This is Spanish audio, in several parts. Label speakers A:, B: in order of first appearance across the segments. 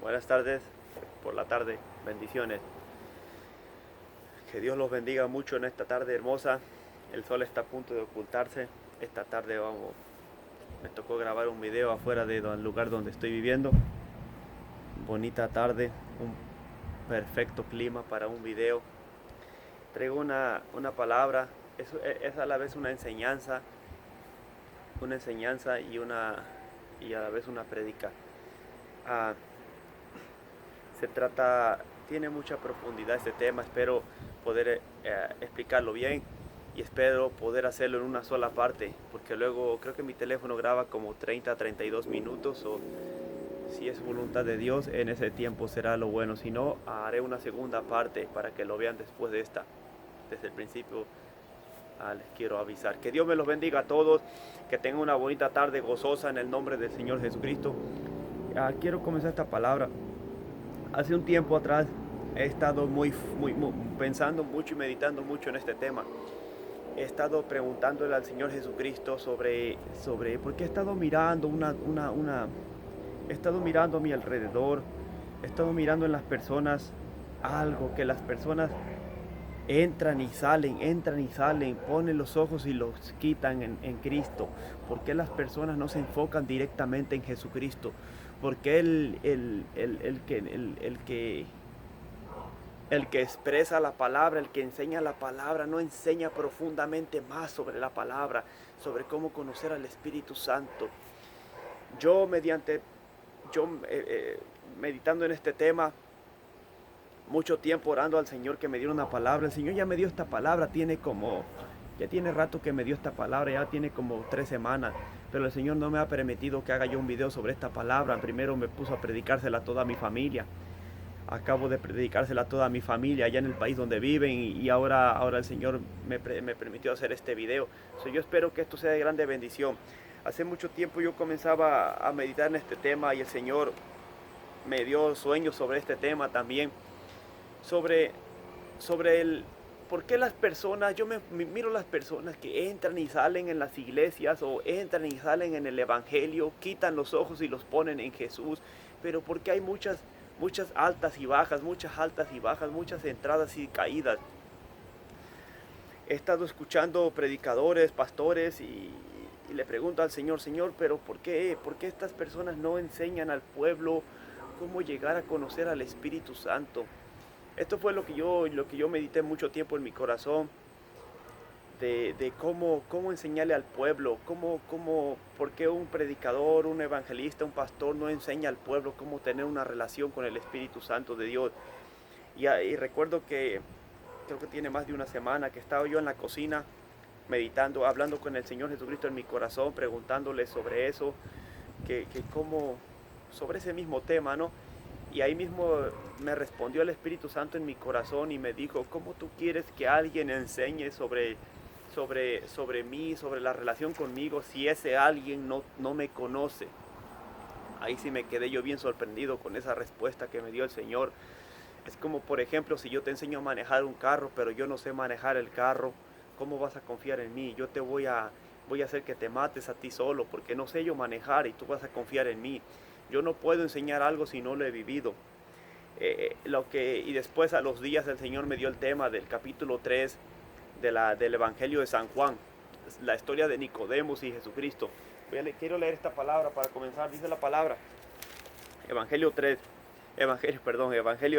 A: Buenas tardes, por la tarde, bendiciones. Que Dios los bendiga mucho en esta tarde hermosa. El sol está a punto de ocultarse. Esta tarde me tocó grabar un video afuera del lugar donde estoy viviendo. Bonita tarde, un perfecto clima para un video. Traigo una palabra, es a la vez una enseñanza y a la vez una prédica. Ah, tiene mucha profundidad este tema, espero poder explicarlo bien y espero poder hacerlo en una sola parte, porque luego creo que mi teléfono graba como 30 a 32 minutos, o si es voluntad de Dios, en ese tiempo será lo bueno, si no, haré una segunda parte para que lo vean después de esta. Desde el principio les quiero avisar. Que Dios me los bendiga a todos, que tengan una bonita tarde gozosa en el nombre del Señor Jesucristo. Quiero comenzar esta palabra. Hace un tiempo atrás he estado muy pensando mucho y meditando mucho en este tema. He estado preguntándole al Señor Jesucristo sobre porque he estado mirando he estado mirando a mi alrededor, he estado mirando en las personas algo que las personas entran y salen, ponen los ojos y los quitan en Cristo. ¿Por qué las personas no se enfocan directamente en Jesucristo? Porque el que expresa la palabra, el que enseña la palabra, no enseña profundamente más sobre la palabra, sobre cómo conocer al Espíritu Santo? Yo meditando en este tema, mucho tiempo orando al Señor que me diera una palabra. El Señor ya me dio esta palabra, ya tiene rato que me dio esta palabra, ya tiene como 3 semanas, pero el Señor no me ha permitido que haga yo un video sobre esta palabra. Primero me puso a predicársela a toda mi familia. Acabo de predicársela a toda mi familia allá en el país donde viven, y ahora el Señor me permitió hacer este video. Yo espero que esto sea de grande bendición. Hace mucho tiempo yo comenzaba a meditar en este tema y el Señor me dio sueños sobre este tema también. Sobre el por qué las personas, yo miro las personas que entran y salen en las iglesias o entran y salen en el evangelio, quitan los ojos y los ponen en Jesús, pero porque hay muchas altas y bajas, muchas entradas y caídas. He estado escuchando predicadores, pastores, y le pregunto al Señor, pero ¿por qué estas personas no enseñan al pueblo cómo llegar a conocer al Espíritu Santo? Esto fue lo que yo medité mucho tiempo en mi corazón, de cómo enseñarle al pueblo, por qué un predicador, un evangelista, un pastor no enseña al pueblo cómo tener una relación con el Espíritu Santo de Dios. Y recuerdo que creo que tiene más de una semana que estaba yo en la cocina meditando, hablando con el Señor Jesucristo en mi corazón, preguntándole sobre eso, sobre ese mismo tema, ¿no? Y ahí mismo me respondió el Espíritu Santo en mi corazón y me dijo, ¿cómo tú quieres que alguien enseñe sobre mí, sobre la relación conmigo, si ese alguien no me conoce? Ahí sí me quedé yo bien sorprendido con esa respuesta que me dio el Señor. Es como, por ejemplo, si yo te enseño a manejar un carro, pero yo no sé manejar el carro, ¿cómo vas a confiar en mí? Yo te voy a hacer que te mates a ti solo, porque no sé yo manejar y tú vas a confiar en mí. Yo no puedo enseñar algo si no lo he vivido. Y después, a los días, el Señor me dio el tema del capítulo 3 del Evangelio de San Juan, la historia de Nicodemos y Jesucristo. Quiero leer esta palabra para comenzar. Dice la palabra, Evangelio de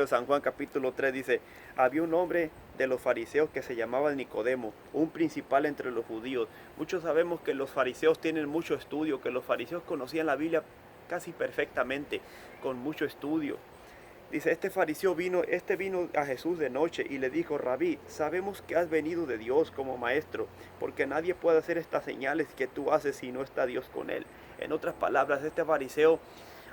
A: San Juan, capítulo 3, dice: había un hombre de los fariseos que se llamaba Nicodemo, un principal entre los judíos. Muchos sabemos que los fariseos tienen mucho estudio, que los fariseos conocían la Biblia casi perfectamente, con mucho estudio. Dice, este vino a Jesús de noche y le dijo: Rabí, sabemos que has venido de Dios como maestro, porque nadie puede hacer estas señales que tú haces si no está Dios con él. En otras palabras, este fariseo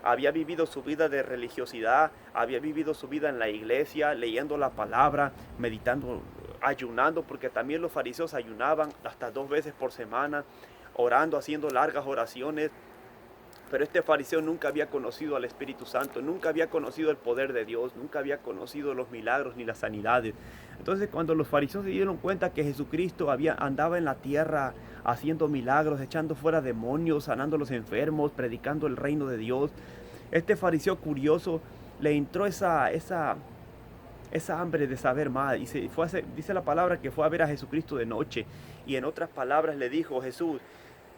A: había vivido su vida de religiosidad, había vivido su vida en la iglesia, leyendo la palabra, meditando, ayunando, porque también los fariseos ayunaban hasta 2 veces por semana, orando, haciendo largas oraciones. Pero este fariseo nunca había conocido al Espíritu Santo, nunca había conocido el poder de Dios, nunca había conocido los milagros ni las sanidades. Entonces, cuando los fariseos se dieron cuenta que Jesucristo andaba en la tierra haciendo milagros, echando fuera demonios, sanando a los enfermos, predicando el reino de Dios, este fariseo curioso le entró esa hambre de saber más. Y dice la palabra que fue a ver a Jesucristo de noche. Y en otras palabras le dijo: Jesús,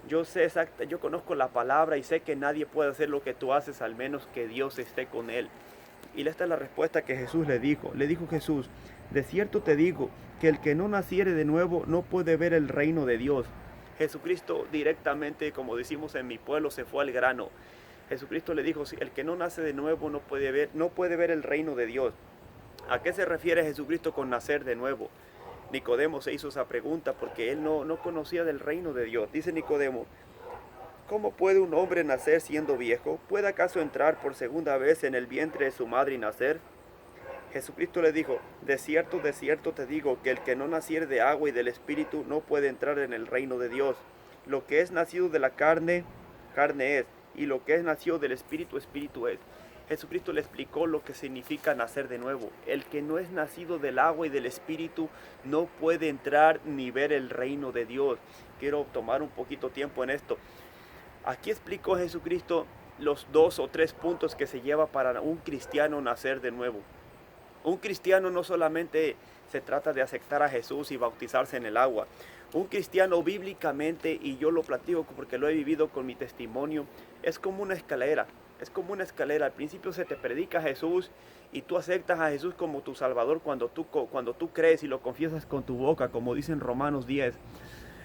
A: yo conozco la palabra y sé que nadie puede hacer lo que tú haces, al menos que Dios esté con él. Y esta es la respuesta que Jesús le dijo. Le dijo Jesús: de cierto te digo que el que no naciere de nuevo no puede ver el reino de Dios. Jesucristo directamente, como decimos en mi pueblo, se fue al grano. Jesucristo le dijo: el que no nace de nuevo no puede ver el reino de Dios. ¿A qué se refiere Jesucristo con nacer de nuevo? Nicodemo se hizo esa pregunta porque él no conocía del reino de Dios. Dice Nicodemo: ¿cómo puede un hombre nacer siendo viejo? ¿Puede acaso entrar por segunda vez en el vientre de su madre y nacer? Jesucristo le dijo: de cierto te digo que el que no naciere de agua y del Espíritu no puede entrar en el reino de Dios. Lo que es nacido de la carne, carne es, y lo que es nacido del Espíritu, Espíritu es. Jesucristo le explicó lo que significa nacer de nuevo. El que no es nacido del agua y del Espíritu no puede entrar ni ver el reino de Dios. Quiero tomar un poquito tiempo en esto. Aquí explicó Jesucristo los 2 o 3 puntos que se lleva para un cristiano nacer de nuevo. Un cristiano no solamente se trata de aceptar a Jesús y bautizarse en el agua. Un cristiano bíblicamente, y yo lo platico porque lo he vivido con mi testimonio, es como una escalera. Es como una escalera. Al principio se te predica Jesús y tú aceptas a Jesús como tu Salvador cuando tú crees y lo confiesas con tu boca, como dice en Romanos 10.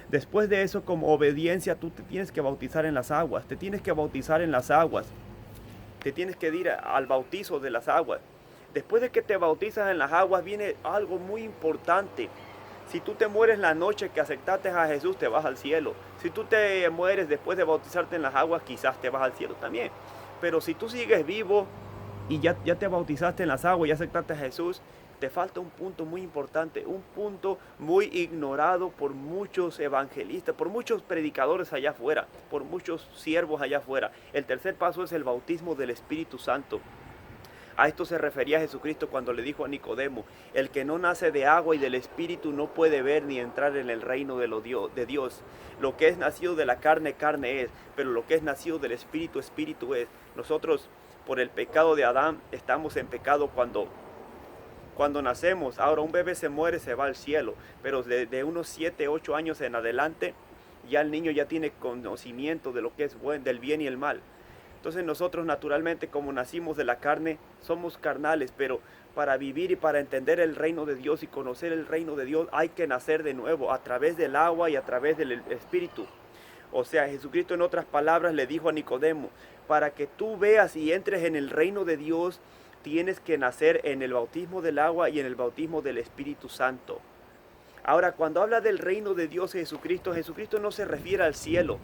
A: Después de eso, como obediencia, tú te tienes que bautizar en las aguas. Te tienes que bautizar en las aguas. Te tienes que ir al bautizo de las aguas. Después de que te bautizas en las aguas, viene algo muy importante. Si tú te mueres la noche que aceptaste a Jesús, te vas al cielo. Si tú te mueres después de bautizarte en las aguas, quizás te vas al cielo también. Pero si tú sigues vivo y ya te bautizaste en las aguas y aceptaste a Jesús, te falta un punto muy importante, un punto muy ignorado por muchos evangelistas, por muchos predicadores allá afuera, por muchos siervos allá afuera. El tercer paso es el bautismo del Espíritu Santo. A esto se refería Jesucristo cuando le dijo a Nicodemo: el que no nace de agua y del Espíritu no puede ver ni entrar en el reino de Dios. Lo que es nacido de la carne, carne es, pero lo que es nacido del Espíritu, Espíritu es. Nosotros, por el pecado de Adán, estamos en pecado cuando nacemos. Ahora un bebé se muere, se va al cielo, pero de unos 7, 8 años en adelante, ya el niño ya tiene conocimiento de lo que es bueno, del bien y el mal. Entonces nosotros naturalmente, como nacimos de la carne, somos carnales, pero para vivir y para entender el reino de Dios y conocer el reino de Dios hay que nacer de nuevo a través del agua y a través del Espíritu. O sea, Jesucristo en otras palabras le dijo a Nicodemo: para que tú veas y entres en el reino de Dios, tienes que nacer en el bautismo del agua y en el bautismo del Espíritu Santo. Ahora, cuando habla del reino de Dios Jesucristo no se refiere al cielo.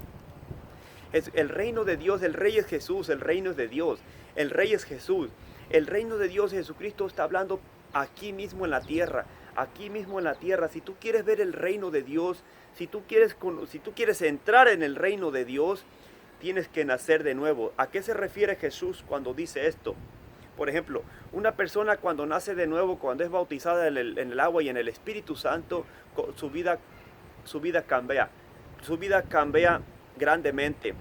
A: El reino de Dios, el rey es Jesús, el reino es de Dios, el rey es Jesús. El reino de Dios, Jesucristo está hablando aquí mismo en la tierra, aquí mismo en la tierra. Si tú quieres ver el reino de Dios, si tú quieres entrar en el reino de Dios, tienes que nacer de nuevo. ¿A qué se refiere Jesús cuando dice esto? Por ejemplo, una persona cuando nace de nuevo, cuando es bautizada en el agua y en el Espíritu Santo, su vida cambia. Su vida cambia grandemente,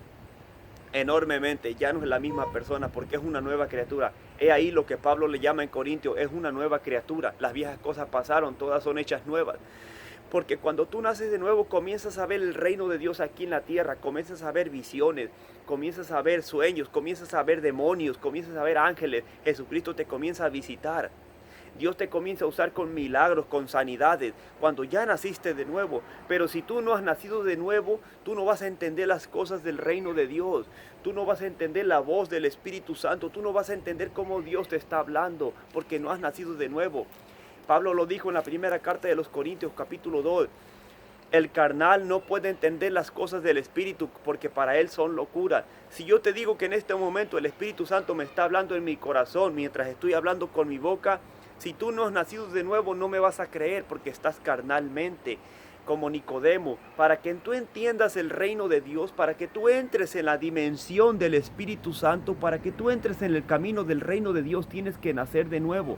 A: enormemente. Ya no es la misma persona porque es una nueva criatura. He ahí lo que Pablo le llama en Corintios: es una nueva criatura. Las viejas cosas pasaron, todas son hechas nuevas. Porque cuando tú naces de nuevo, comienzas a ver el reino de Dios aquí en la tierra, comienzas a ver visiones, comienzas a ver sueños, comienzas a ver demonios, comienzas a ver ángeles. Jesucristo te comienza a visitar. Dios te comienza a usar con milagros, con sanidades, cuando ya naciste de nuevo. Pero si tú no has nacido de nuevo, tú no vas a entender las cosas del reino de Dios. Tú no vas a entender la voz del Espíritu Santo. Tú no vas a entender cómo Dios te está hablando, porque no has nacido de nuevo. Pablo lo dijo en la primera carta de los Corintios, capítulo 2. El carnal no puede entender las cosas del Espíritu porque para él son locura. Si yo te digo que en este momento el Espíritu Santo me está hablando en mi corazón mientras estoy hablando con mi boca, si tú no has nacido de nuevo no me vas a creer porque estás carnalmente, como Nicodemo. Para que tú entiendas el reino de Dios, para que tú entres en la dimensión del Espíritu Santo, para que tú entres en el camino del reino de Dios, tienes que nacer de nuevo.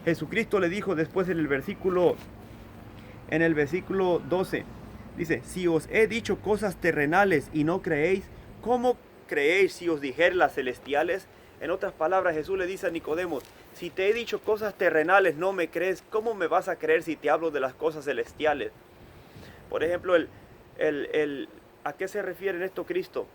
A: Jesucristo le dijo después en el versículo 12, dice: si os he dicho cosas terrenales y no creéis, ¿cómo creéis si os dijere las celestiales? En otras palabras, Jesús le dice a Nicodemo, si te he dicho cosas terrenales, no me crees, ¿cómo me vas a creer si te hablo de las cosas celestiales? Por ejemplo, ¿a qué se refiere en esto Cristo?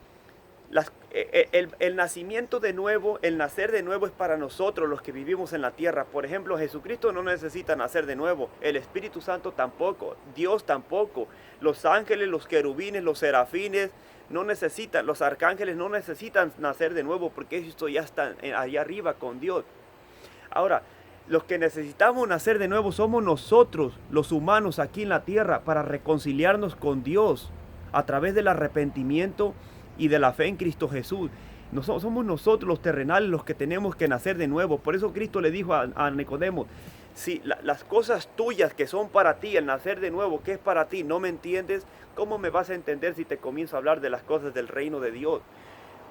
A: El nacimiento de nuevo, el nacer de nuevo es para nosotros los que vivimos en la tierra. Por ejemplo, Jesucristo no necesita nacer de nuevo, el Espíritu Santo tampoco, Dios tampoco, los ángeles, los querubines, los serafines no necesitan, los arcángeles no necesitan nacer de nuevo porque esto ya está allá arriba con Dios. Ahora, los que necesitamos nacer de nuevo somos nosotros, los humanos aquí en la tierra, para reconciliarnos con Dios a través del arrepentimiento y de la fe en Cristo Jesús. Somos nosotros los terrenales los que tenemos que nacer de nuevo. Por eso Cristo le dijo a Nicodemo, si las cosas tuyas que son para ti, el nacer de nuevo, que es para ti, no me entiendes, ¿cómo me vas a entender si te comienzo a hablar de las cosas del reino de Dios?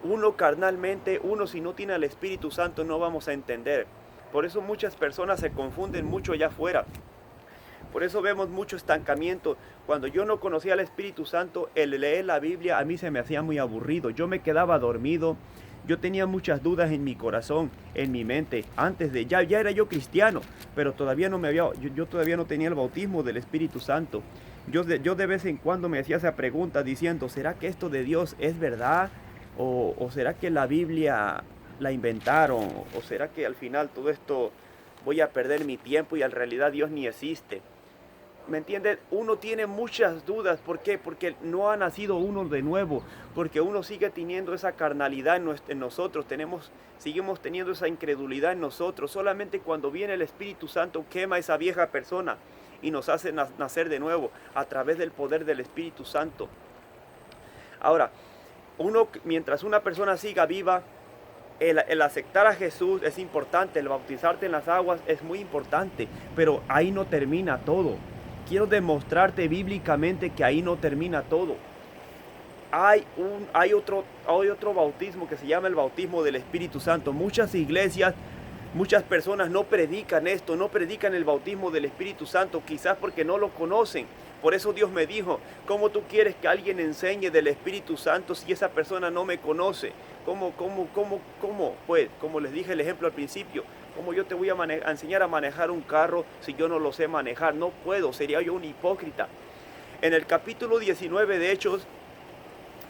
A: Uno carnalmente, uno si no tiene al Espíritu Santo no vamos a entender. Por eso muchas personas se confunden mucho allá afuera. Por eso vemos mucho estancamiento. Cuando yo no conocía al Espíritu Santo, el leer la Biblia a mí se me hacía muy aburrido. Yo me quedaba dormido. Yo tenía muchas dudas en mi corazón, en mi mente. Antes de ya era yo cristiano, pero todavía no yo todavía no tenía el bautismo del Espíritu Santo. Yo de vez en cuando me hacía esa pregunta diciendo, ¿será que esto de Dios es verdad? ¿O será que la Biblia la inventaron? ¿O será que al final todo esto voy a perder mi tiempo y en realidad Dios ni existe? ¿Me entiendes? Uno tiene muchas dudas. ¿Por qué? Porque no ha nacido uno de nuevo. Porque uno sigue teniendo esa carnalidad en nosotros. Seguimos teniendo esa incredulidad en nosotros. Solamente cuando viene el Espíritu Santo quema esa vieja persona y nos hace nacer de nuevo a través del poder del Espíritu Santo. Ahora, mientras una persona siga viva, el aceptar a Jesús es importante. El bautizarte en las aguas es muy importante. Pero ahí no termina todo. Quiero demostrarte bíblicamente que ahí no termina todo. Hay otro bautismo que se llama el bautismo del Espíritu Santo. Muchas iglesias, muchas personas no predican esto, no predican el bautismo del Espíritu Santo, quizás porque no lo conocen. Por eso Dios me dijo, ¿cómo tú quieres que alguien enseñe del Espíritu Santo si esa persona no me conoce? ¿Cómo? Pues, como les dije el ejemplo al principio, ¿cómo yo te voy a enseñar a manejar un carro si yo no lo sé manejar? No puedo, sería yo un hipócrita. En el capítulo 19 de Hechos,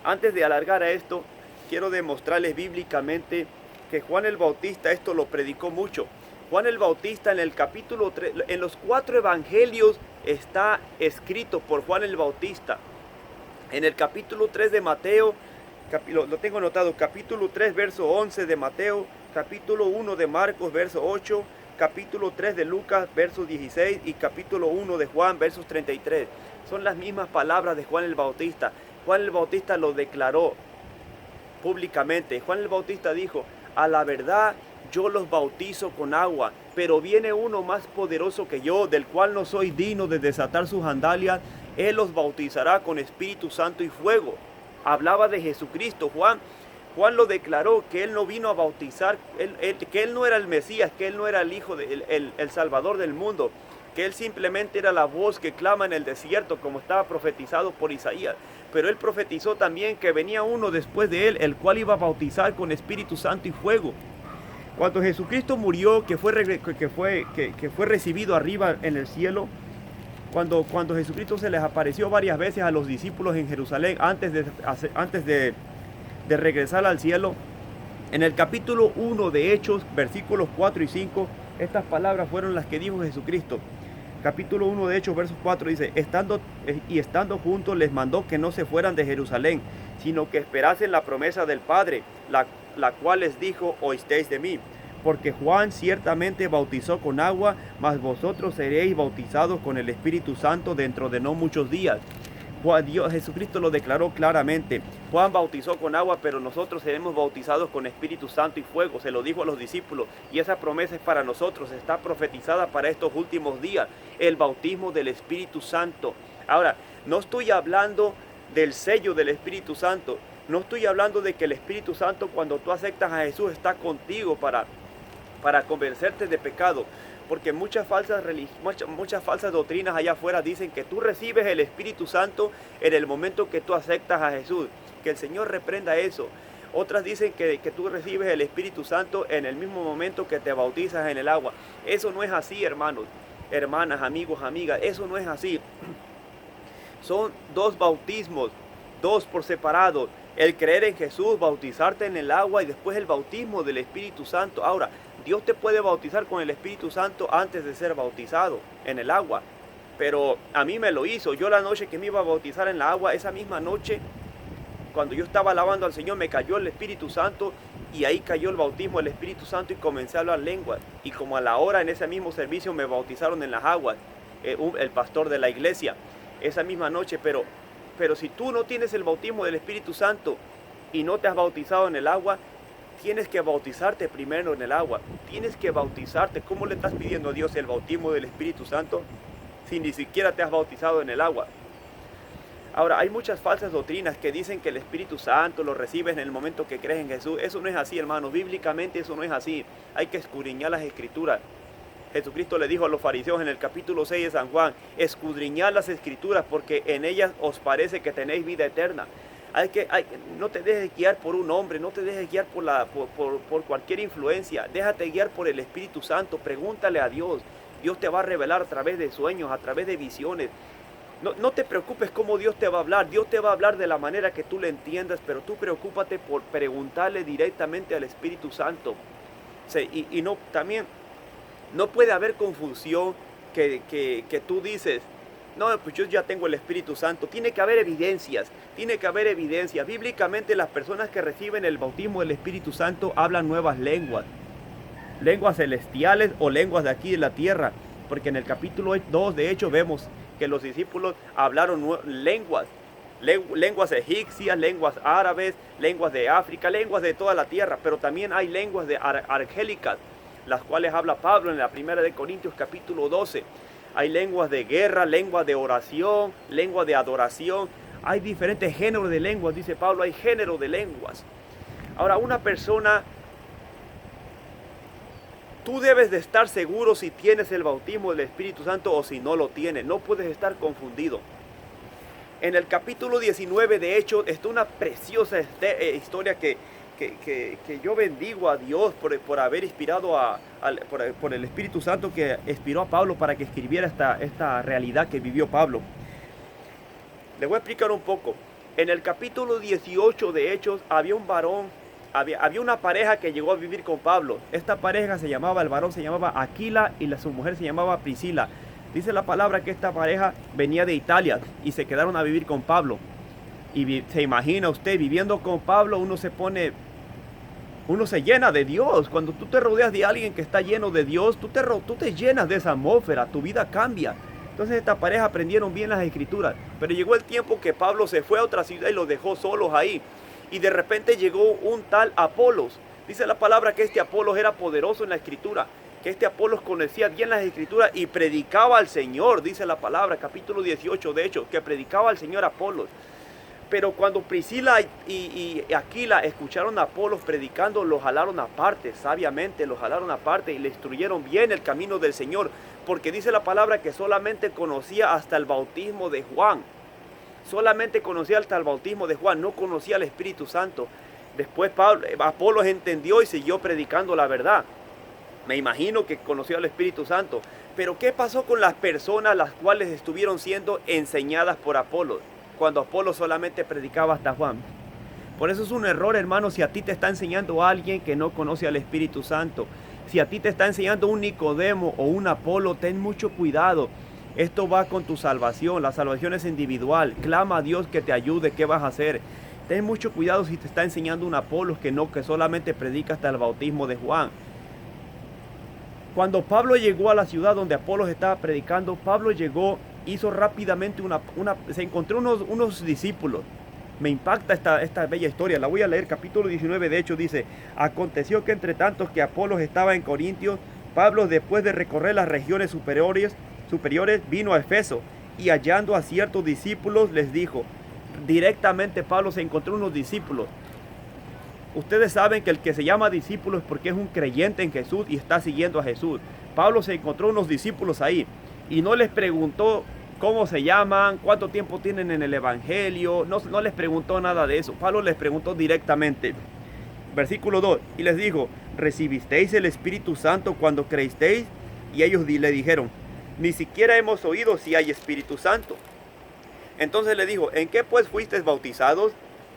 A: antes de alargar a esto, quiero demostrarles bíblicamente que Juan el Bautista esto lo predicó mucho. Juan el Bautista en el capítulo 3, en los 4 evangelios está escrito por Juan el Bautista. En el capítulo 3 de Mateo, lo tengo anotado, capítulo 3, verso 11 de Mateo, capítulo 1 de Marcos, verso 8, capítulo 3 de Lucas, verso 16 y capítulo 1 de Juan, versos 33. Son las mismas palabras de Juan el Bautista. Juan el Bautista lo declaró públicamente. Juan el Bautista dijo, a la verdad yo los bautizo con agua, pero viene uno más poderoso que yo, del cual no soy digno de desatar sus sandalias. Él los bautizará con Espíritu Santo y fuego. Hablaba de Jesucristo. Juan lo declaró, que él no vino a bautizar, que él no era el Mesías, que él no era el Hijo, el Salvador del mundo, que él simplemente era la voz que clama en el desierto, como estaba profetizado por Isaías. Pero él profetizó también que venía uno después de él, el cual iba a bautizar con Espíritu Santo y fuego. Cuando Jesucristo murió, que fue recibido arriba en el cielo, cuando Jesucristo se les apareció varias veces a los discípulos en Jerusalén antes de regresar al cielo, en el capítulo 1 de Hechos, versículos 4 y 5, estas palabras fueron las que dijo Jesucristo. Capítulo 1 de Hechos, versos 4 dice, estando juntos les mandó que no se fueran de Jerusalén, sino que esperasen la promesa del Padre, la cual les dijo, oísteis de mí. Porque Juan ciertamente bautizó con agua, mas vosotros seréis bautizados con el Espíritu Santo dentro de no muchos días. Jesucristo lo declaró claramente. Juan bautizó con agua, pero nosotros seremos bautizados con Espíritu Santo y fuego. Se lo dijo a los discípulos. Y esa promesa es para nosotros. Está profetizada para estos últimos días. El bautismo del Espíritu Santo. Ahora, no estoy hablando del sello del Espíritu Santo. No estoy hablando de que el Espíritu Santo, cuando tú aceptas a Jesús, está contigo para convencerte de pecado. Porque muchas falsas doctrinas allá afuera dicen que tú recibes el Espíritu Santo en el momento que tú aceptas a Jesús. Que el Señor reprenda eso. Otras dicen que tú recibes el Espíritu Santo en el mismo momento que te bautizas en el agua. Eso no es así, hermanos, hermanas, amigos, amigas. Eso no es así. Son dos bautismos, dos por separado. El creer en Jesús, bautizarte en el agua y después el bautismo del Espíritu Santo. Ahora, Dios te puede bautizar con el Espíritu Santo antes de ser bautizado en el agua. Pero a mí me lo hizo. Yo la noche que me iba a bautizar en la agua, esa misma noche, cuando yo estaba alabando al Señor, me cayó el Espíritu Santo y ahí cayó el bautismo del Espíritu Santo y comencé a hablar lenguas. Y como a la hora en ese mismo servicio me bautizaron en las aguas, el pastor de la iglesia, esa misma noche. Pero si tú no tienes el bautismo del Espíritu Santo y no te has bautizado en el agua, tienes que bautizarte primero en el agua. Tienes que bautizarte. ¿Cómo le estás pidiendo a Dios el bautismo del Espíritu Santo si ni siquiera te has bautizado en el agua? Ahora, hay muchas falsas doctrinas que dicen que el Espíritu Santo lo recibes en el momento que crees en Jesús. Eso no es así, hermanos. Bíblicamente eso no es así. Hay que escudriñar las Escrituras. Jesucristo le dijo a los fariseos en el capítulo 6 de San Juan: escudriñad las Escrituras porque en ellas os parece que tenéis vida eterna. No te dejes guiar por un hombre, no te dejes guiar por cualquier influencia. Déjate guiar por el Espíritu Santo. Pregúntale a Dios. Dios te va a revelar a través de sueños, a través de visiones. No te preocupes cómo Dios te va a hablar. Dios te va a hablar de la manera que tú le entiendas, pero tú preocúpate por preguntarle directamente al Espíritu Santo. Sí, también no puede haber confusión que tú dices: no, pues yo ya tengo el Espíritu Santo. Tiene que haber evidencias, Bíblicamente las personas que reciben el bautismo del Espíritu Santo hablan nuevas lenguas, lenguas celestiales o lenguas de aquí de la tierra, porque en el capítulo 2 de hecho vemos que los discípulos hablaron lenguas egipcias, lenguas árabes, lenguas de África, lenguas de toda la tierra, pero también hay lenguas argélicas, las cuales habla Pablo en la primera de Corintios capítulo 12. Hay lenguas de guerra, lenguas de oración, lenguas de adoración. Hay diferentes géneros de lenguas, dice Pablo, hay género de lenguas. Ahora, una persona, tú debes de estar seguro si tienes el bautismo del Espíritu Santo o si no lo tienes. No puedes estar confundido. En el capítulo 19 de Hechos está una preciosa historia que yo bendigo a Dios por haber inspirado por el Espíritu Santo que inspiró a Pablo para que escribiera esta realidad que vivió Pablo. Les voy a explicar un poco. En el capítulo 18 de Hechos había un varón, había una pareja que llegó a vivir con Pablo. Esta pareja el varón se llamaba Aquila y su mujer se llamaba Priscila. Dice la palabra que esta pareja venía de Italia y se quedaron a vivir con Pablo. Y se imagina usted, viviendo con Pablo, uno se llena de Dios. Cuando tú te rodeas de alguien que está lleno de Dios, tú te llenas de esa atmósfera, tu vida cambia. Entonces esta pareja aprendieron bien las Escrituras. Pero llegó el tiempo que Pablo se fue a otra ciudad y los dejó solos ahí. Y de repente llegó un tal Apolos. Dice la palabra que este Apolos era poderoso en la Escritura, que este Apolos conocía bien las Escrituras y predicaba al Señor. Dice la palabra, capítulo 18 de Hechos, que predicaba al Señor Apolos. Pero cuando Priscila y Aquila escucharon a Apolos predicando, los jalaron aparte, sabiamente los jalaron aparte y le instruyeron bien el camino del Señor, porque dice la palabra que solamente conocía hasta el bautismo de Juan. Solamente conocía hasta el bautismo de Juan, no conocía al Espíritu Santo. Después Apolos entendió y siguió predicando la verdad. Me imagino que conoció al Espíritu Santo. Pero ¿qué pasó con las personas las cuales estuvieron siendo enseñadas por Apolos, cuando Apolos solamente predicaba hasta Juan? Por eso es un error, hermano, si a ti te está enseñando alguien que no conoce al Espíritu Santo. Si a ti te está enseñando un Nicodemo o un Apolo, ten mucho cuidado. Esto va con tu salvación. La salvación es individual. Clama a Dios que te ayude. ¿Qué vas a hacer? Ten mucho cuidado si te está enseñando un Apolo que solamente predica hasta el bautismo de Juan. Cuando Pablo llegó a la ciudad donde Apolos estaba predicando, Pablo llegó, hizo rápidamente se encontró unos discípulos. Me impacta esta bella historia. La voy a leer. Capítulo 19 de Hechos dice: aconteció que entre tantos que Apolos estaba en Corintios, Pablo, después de recorrer las regiones superiores, vino a Efeso, y hallando a ciertos discípulos les dijo. Directamente Pablo se encontró unos discípulos. Ustedes saben que el que se llama discípulo es porque es un creyente en Jesús y está siguiendo a Jesús. Pablo se encontró unos discípulos ahí y no les preguntó cómo se llaman, cuánto tiempo tienen en el evangelio, no les preguntó nada de eso. Pablo les preguntó directamente: Versículo 2. Y les dijo, ¿recibisteis el Espíritu Santo cuando creísteis? Y ellos le dijeron, ni siquiera hemos oído si hay Espíritu Santo. Entonces le dijo, ¿en qué pues fuisteis bautizados?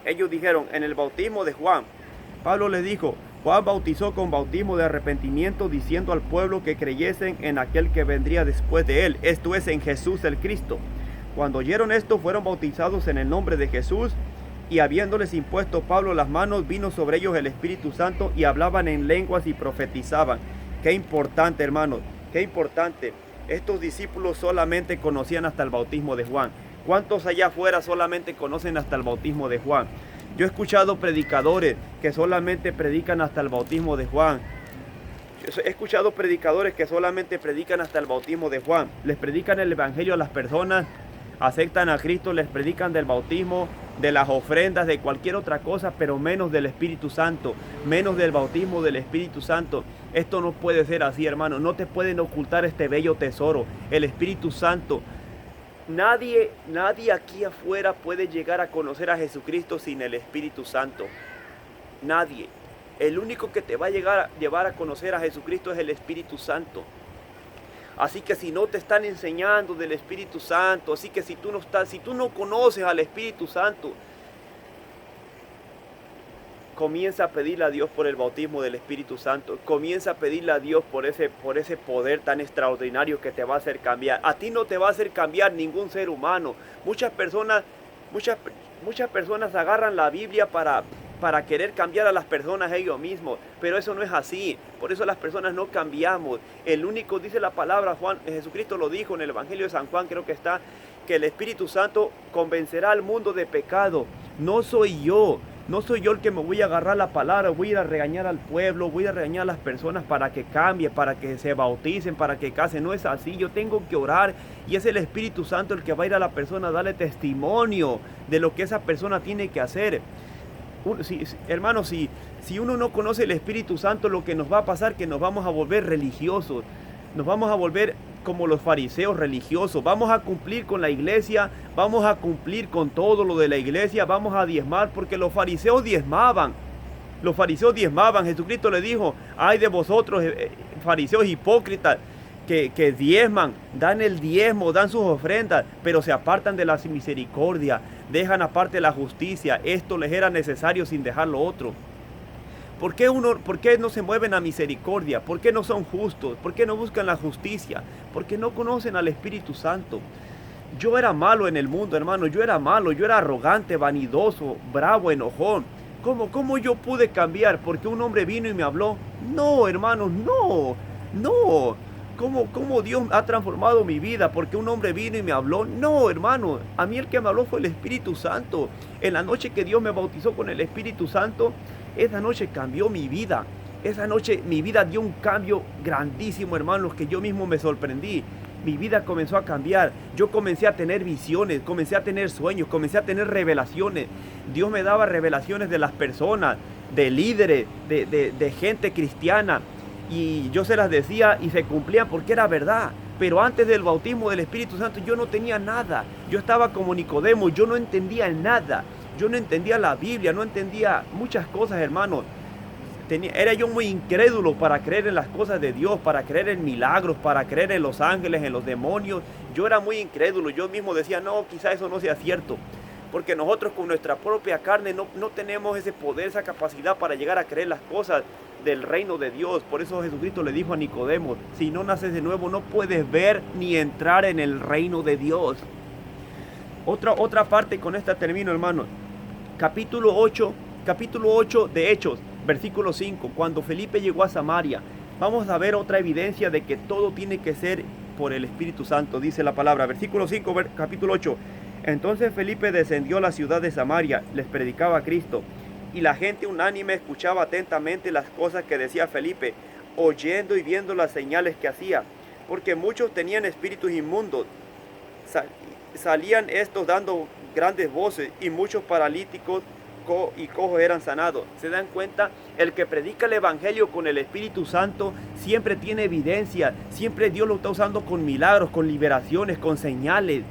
A: Ellos dijeron, en el bautismo de Juan. Pablo les dijo, Juan bautizó con bautismo de arrepentimiento, diciendo al pueblo que creyesen en aquel que vendría después de él, esto es, en Jesús el Cristo. Cuando oyeron esto, fueron bautizados en el nombre de Jesús, y habiéndoles impuesto Pablo las manos, vino sobre ellos el Espíritu Santo, y hablaban en lenguas y profetizaban. Qué importante, hermanos, qué importante. Estos discípulos solamente conocían hasta el bautismo de Juan. ¿Cuántos allá afuera solamente conocen hasta el bautismo de Juan? Yo he escuchado predicadores que solamente predican hasta el bautismo de Juan. He escuchado predicadores que solamente predican hasta el bautismo de Juan. Les predican el evangelio a las personas, aceptan a Cristo, les predican del bautismo, de las ofrendas, de cualquier otra cosa, pero menos del Espíritu Santo, menos del bautismo del Espíritu Santo. Esto no puede ser así, hermano. No te pueden ocultar este bello tesoro, el Espíritu Santo. Nadie aquí afuera puede llegar a conocer a Jesucristo sin el Espíritu Santo. Nadie. El único que te va a llevar a conocer a Jesucristo es el Espíritu Santo. Así que si no te están enseñando del Espíritu Santo, así que si tú no conoces al Espíritu Santo, comienza a pedirle a Dios por el bautismo del Espíritu Santo. Comienza a pedirle a Dios por ese poder tan extraordinario que te va a hacer cambiar. A ti no te va a hacer cambiar ningún ser humano. Muchas personas agarran la Biblia para querer cambiar a las personas ellos mismos, pero eso no es así. Por eso las personas no cambiamos. El único, dice la palabra, Jesucristo lo dijo en el Evangelio de San Juan, creo que está, que el Espíritu Santo convencerá al mundo de pecado. No soy yo el que me voy a agarrar la palabra, voy a ir a regañar al pueblo, voy a regañar a las personas para que cambien, para que se bauticen, para que casen. No es así. Yo tengo que orar y es el Espíritu Santo el que va a ir a la persona a darle testimonio de lo que esa persona tiene que hacer. Hermano, si uno no conoce el Espíritu Santo, lo que nos va a pasar es que nos vamos a volver religiosos, nos vamos a volver como los fariseos religiosos. Vamos a cumplir con la iglesia, vamos a cumplir con todo lo de la iglesia, vamos a diezmar, porque los fariseos diezmaban. Jesucristo le dijo, ay de vosotros, fariseos hipócritas, que diezman, dan el diezmo, dan sus ofrendas, pero se apartan de la misericordia, dejan aparte la justicia. Esto les era necesario sin dejar lo otro. ¿Por qué no se mueven a misericordia? ¿Por qué no son justos? ¿Por qué no buscan la justicia? Porque no conocen al Espíritu Santo. Yo era malo en el mundo, hermano. Yo era malo, yo era arrogante, vanidoso, bravo, enojón. ¿Cómo yo pude cambiar? ¿Porque un hombre vino y me habló? No, hermanos, no. ¿Cómo Dios ha transformado mi vida? ¿Porque un hombre vino y me habló? No, hermano. A mí el que me habló fue el Espíritu Santo. En la noche que Dios me bautizó con el Espíritu Santo, esa noche cambió mi vida. Esa noche mi vida dio un cambio grandísimo, hermanos, que yo mismo me sorprendí. Mi vida comenzó a cambiar. Yo comencé a tener visiones, comencé a tener sueños, comencé a tener revelaciones. Dios me daba revelaciones de las personas, de líderes, de gente cristiana. Y yo se las decía y se cumplían porque era verdad. Pero antes del bautismo del Espíritu Santo yo no tenía nada. Yo estaba como Nicodemo, yo no entendía nada. Yo no entendía la Biblia, no entendía muchas cosas, hermanos. Era yo muy incrédulo para creer en las cosas de Dios, para creer en milagros, para creer en los ángeles, en los demonios. Yo era muy incrédulo. Yo mismo decía, no, quizá eso no sea cierto. Porque nosotros con nuestra propia carne no tenemos ese poder, esa capacidad para llegar a creer las cosas del reino de Dios. Por eso Jesucristo le dijo a Nicodemo, si no naces de nuevo no puedes ver ni entrar en el reino de Dios. Otra parte, con esta termino, hermano. Capítulo 8 de Hechos, versículo 5. Cuando Felipe llegó a Samaria, vamos a ver otra evidencia de que todo tiene que ser por el Espíritu Santo. Dice la palabra, versículo 5, capítulo 8. Entonces Felipe descendió a la ciudad de Samaria, les predicaba a Cristo, y la gente unánime escuchaba atentamente las cosas que decía Felipe, oyendo y viendo las señales que hacía, porque muchos tenían espíritus inmundos. Salían estos dando grandes voces, y muchos paralíticos y cojos eran sanados. ¿Se dan cuenta? El que predica el evangelio con el Espíritu Santo siempre tiene evidencia, siempre Dios lo está usando con milagros, con liberaciones, con señales.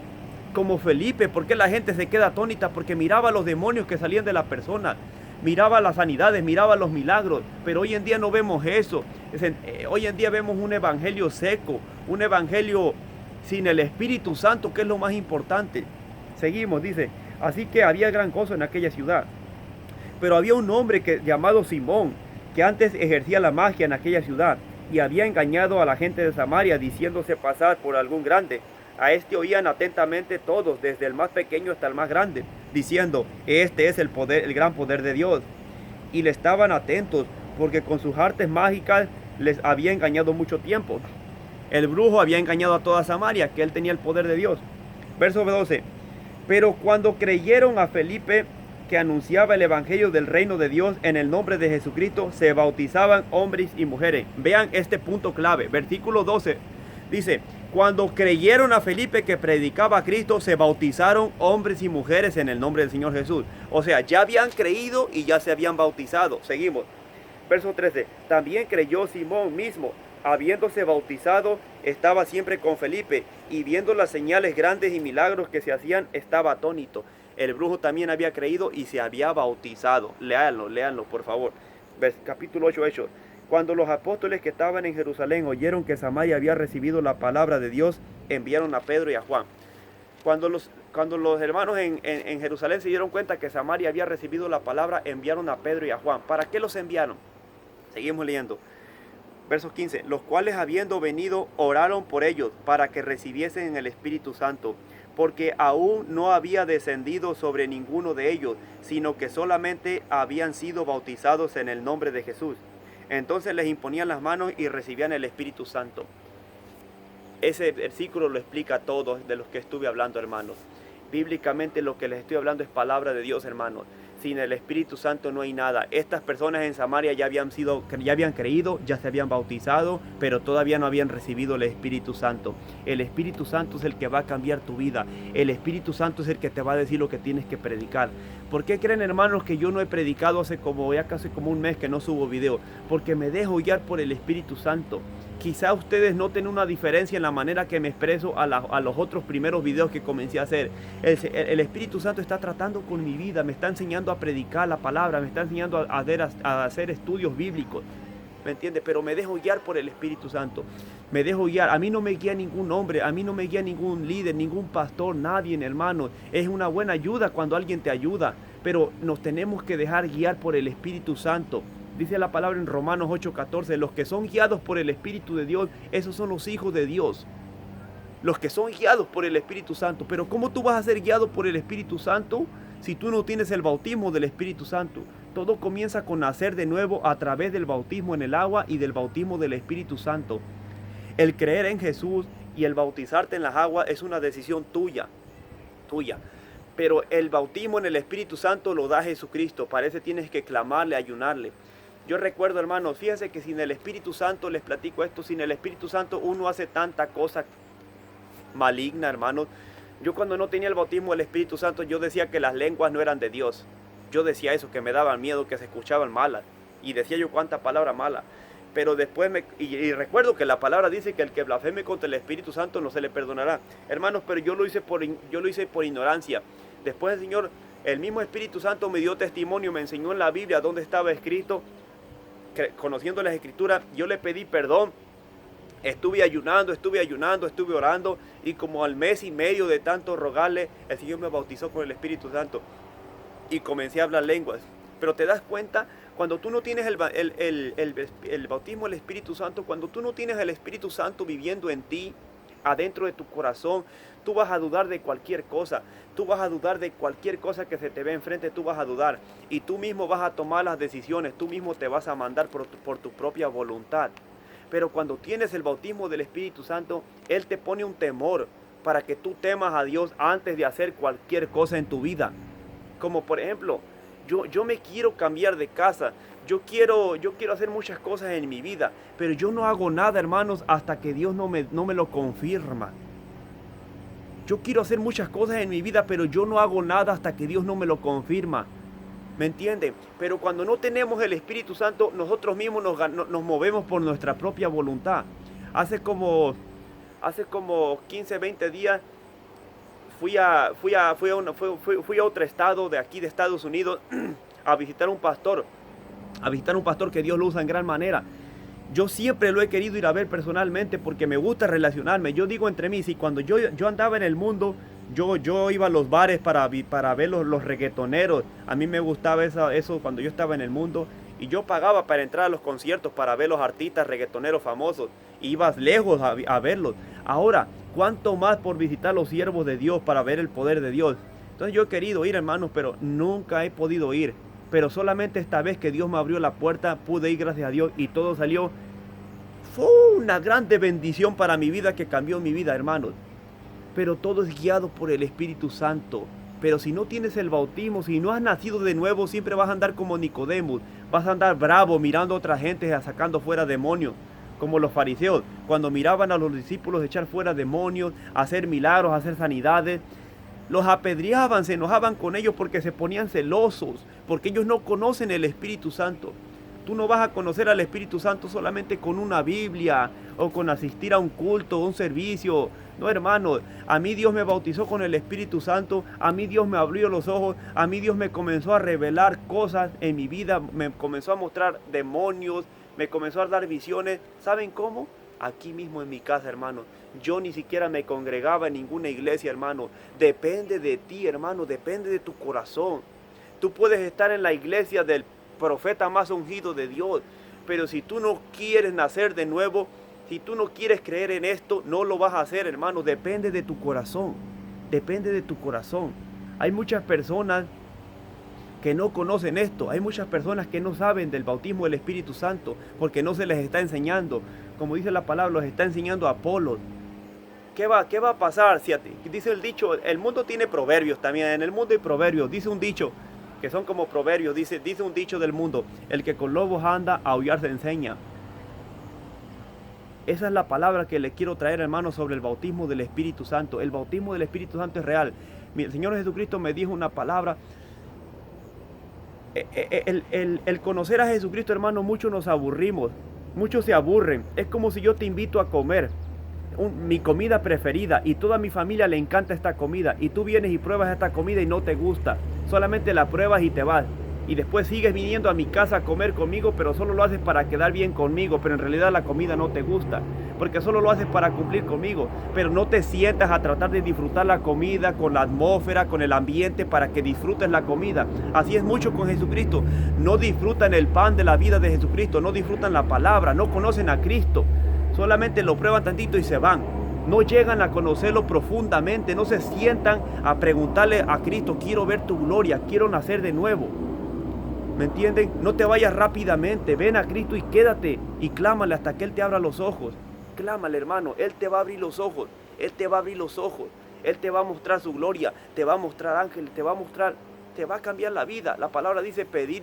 A: Como Felipe, ¿por qué la gente se queda atónita? Porque miraba a los demonios que salían de la persona. miraba las sanidades, miraba los milagros, pero hoy en día no vemos eso. Hoy en día vemos un evangelio seco, un evangelio sin el Espíritu Santo, que es lo más importante. Seguimos, dice, así que había gran gozo en aquella ciudad. Pero había un hombre llamado Simón, que antes ejercía la magia en aquella ciudad, y había engañado a la gente de Samaria, diciéndose pasar por algún grande. A este oían atentamente todos, desde el más pequeño hasta el más grande, diciendo, este es el poder, el gran poder de Dios. Y le estaban atentos, porque con sus artes mágicas les había engañado mucho tiempo. El brujo había engañado a toda Samaria, que él tenía el poder de Dios. Verso 12. Pero cuando creyeron a Felipe, que anunciaba el evangelio del reino de Dios en el nombre de Jesucristo, se bautizaban hombres y mujeres. Vean este punto clave. Versículo 12 dice, cuando creyeron a Felipe que predicaba a Cristo, se bautizaron hombres y mujeres en el nombre del Señor Jesús. O sea, ya habían creído y ya se habían bautizado. Seguimos. Verso 13. También creyó Simón mismo, habiéndose bautizado, estaba siempre con Felipe, y viendo las señales grandes y milagros que se hacían, estaba atónito. El brujo también había creído y se había bautizado. Léanlo, por favor. Capítulo 8, Hechos. Cuando los apóstoles que estaban en Jerusalén oyeron que Samaria había recibido la palabra de Dios, enviaron a Pedro y a Juan. Cuando los hermanos en Jerusalén se dieron cuenta que Samaria había recibido la palabra, enviaron a Pedro y a Juan. ¿Para qué los enviaron? Seguimos leyendo. Versos 15. Los cuales, habiendo venido, oraron por ellos para que recibiesen el Espíritu Santo, porque aún no había descendido sobre ninguno de ellos, sino que solamente habían sido bautizados en el nombre de Jesús. Entonces les imponían las manos y recibían el Espíritu Santo. Ese versículo lo explica todo de los que estuve hablando, hermanos. Bíblicamente lo que les estoy hablando es palabra de Dios, hermanos. Sin el Espíritu Santo no hay nada. Estas personas en Samaria ya habían creído, ya se habían bautizado, pero todavía no habían recibido el Espíritu Santo. El Espíritu Santo es el que va a cambiar tu vida. El Espíritu Santo es el que te va a decir lo que tienes que predicar. ¿Por qué creen, hermanos, que yo no he predicado hace como un mes que no subo video? Porque me dejo guiar por el Espíritu Santo. Quizá ustedes noten una diferencia en la manera que me expreso a los otros primeros videos que comencé a hacer. El Espíritu Santo está tratando con mi vida, me está enseñando a predicar la palabra, me está enseñando a hacer estudios bíblicos. ¿Me entiendes? Pero me dejo guiar por el Espíritu Santo. Me dejo guiar. A mí no me guía ningún hombre, a mí no me guía ningún líder, ningún pastor, nadie, hermano. Es una buena ayuda cuando alguien te ayuda, pero nos tenemos que dejar guiar por el Espíritu Santo. Dice la palabra en Romanos 8:14, los que son guiados por el Espíritu de Dios, esos son los hijos de Dios. Los que son guiados por el Espíritu Santo. Pero ¿cómo tú vas a ser guiado por el Espíritu Santo si tú no tienes el bautismo del Espíritu Santo? Todo comienza con nacer de nuevo a través del bautismo en el agua y del bautismo del Espíritu Santo. El creer en Jesús y el bautizarte en las aguas es una decisión tuya. Pero el bautismo en el Espíritu Santo lo da Jesucristo. Para eso tienes que clamarle, ayunarle. Yo recuerdo, hermanos, fíjense que sin el Espíritu Santo, les platico esto, sin el Espíritu Santo uno hace tanta cosa maligna, hermanos. Yo cuando no tenía el bautismo del Espíritu Santo, yo decía que las lenguas no eran de Dios. Yo decía eso, que me daban miedo, que se escuchaban malas. Y decía yo cuánta palabra mala. Pero después recuerdo que la palabra dice que el que blasfeme contra el Espíritu Santo no se le perdonará. Hermanos, pero yo lo hice por ignorancia. Después el mismo Espíritu Santo me dio testimonio, me enseñó en la Biblia donde estaba escrito. Conociendo las Escrituras, yo le pedí perdón. Estuve ayunando, estuve orando, y como al mes y medio de tanto rogarle, el Señor me bautizó con el Espíritu Santo y comencé a hablar lenguas. Pero te das cuenta, cuando tú no tienes el bautismo del Espíritu Santo, cuando tú no tienes el Espíritu Santo viviendo en ti, adentro de tu corazón, tú vas a dudar de cualquier cosa. Tú vas a dudar de cualquier cosa que se te ve enfrente, tú vas a dudar. Y tú mismo vas a tomar las decisiones, tú mismo te vas a mandar por tu propia voluntad. Pero cuando tienes el bautismo del Espíritu Santo, Él te pone un temor para que tú temas a Dios antes de hacer cualquier cosa en tu vida. Como por ejemplo, yo me quiero cambiar de casa. Yo quiero hacer muchas cosas en mi vida, pero yo no hago nada, hermanos, hasta que Dios no me lo confirma. Yo quiero hacer muchas cosas en mi vida, pero yo no hago nada hasta que Dios no me lo confirma. ¿Me entienden? Pero cuando no tenemos el Espíritu Santo, nosotros mismos nos movemos por nuestra propia voluntad. Hace como 15, 20 días fui a otro estado de aquí de Estados Unidos a visitar un pastor, que Dios lo usa en gran manera. Yo siempre lo he querido ir a ver personalmente porque me gusta relacionarme. Yo digo entre mí, si cuando yo andaba en el mundo, yo iba a los bares para ver los reggaetoneros. A mí me gustaba eso cuando yo estaba en el mundo. Y yo pagaba para entrar a los conciertos, para ver los artistas reggaetoneros famosos. Ibas lejos a verlos. Ahora, ¿cuánto más por visitar los siervos de Dios para ver el poder de Dios? Entonces yo he querido ir, hermanos, pero nunca he podido ir. Pero solamente esta vez que Dios me abrió la puerta, pude ir, gracias a Dios, y todo salió. Fue una grande bendición para mi vida que cambió mi vida, hermanos. Pero todo es guiado por el Espíritu Santo. Pero si no tienes el bautismo, si no has nacido de nuevo, siempre vas a andar como Nicodemo. Vas a andar bravo mirando a otra gente sacando fuera demonios. Como los fariseos, cuando miraban a los discípulos echar fuera demonios, hacer milagros, hacer sanidades. Los apedreaban, se enojaban con ellos porque se ponían celosos, porque ellos no conocen el Espíritu Santo. Tú no vas a conocer al Espíritu Santo solamente con una Biblia o con asistir a un culto, un servicio. No, hermano, a mí Dios me bautizó con el Espíritu Santo, a mí Dios me abrió los ojos, a mí Dios me comenzó a revelar cosas en mi vida, me comenzó a mostrar demonios, me comenzó a dar visiones. ¿Saben cómo? Aquí mismo en mi casa, hermano. Yo ni siquiera me congregaba en ninguna iglesia, hermano. Depende de ti, hermano, depende de tu corazón. Tú puedes estar en la iglesia del profeta más ungido de Dios, pero si tú no quieres nacer de nuevo, si tú no quieres creer en esto, no lo vas a hacer, hermano. Depende de tu corazón, depende de tu corazón. Hay muchas personas que no conocen esto, hay muchas personas que no saben del bautismo del Espíritu Santo, porque no se les está enseñando. Como dice la palabra, los está enseñando a Apolos. ¿Qué va a pasar? Si dice el dicho, el mundo tiene proverbios también, en el mundo hay proverbios, dice un dicho, que son como proverbios, dice un dicho del mundo: el que con lobos anda, a aullar se enseña. Esa es la palabra que le quiero traer, hermanos, sobre el bautismo del Espíritu Santo. El bautismo del Espíritu Santo es real. El Señor Jesucristo me dijo una palabra. El conocer a Jesucristo, hermano, muchos nos aburrimos, muchos se aburren. Es como si yo te invito a comer mi comida preferida y toda mi familia le encanta esta comida, y tú vienes y pruebas esta comida y no te gusta, solamente la pruebas y te vas, y después sigues viniendo a mi casa a comer conmigo, pero solo lo haces para quedar bien conmigo, pero en realidad la comida no te gusta, porque solo lo haces para cumplir conmigo, pero no te sientas a tratar de disfrutar la comida con la atmósfera, con el ambiente, para que disfrutes la comida. Así es mucho con Jesucristo. No disfrutan el pan de la vida de Jesucristo, no disfrutan la palabra, no conocen a Cristo. Solamente lo prueban tantito y se van. No llegan a conocerlo profundamente, no se sientan a preguntarle a Cristo: quiero ver tu gloria, quiero nacer de nuevo. ¿Me entienden? No te vayas rápidamente, ven a Cristo y quédate y clámale hasta que Él te abra los ojos. Clámale, hermano, Él te va a abrir los ojos, Él te va a abrir los ojos, Él te va a mostrar su gloria, te va a mostrar ángeles, te va a cambiar la vida. La palabra dice: pedir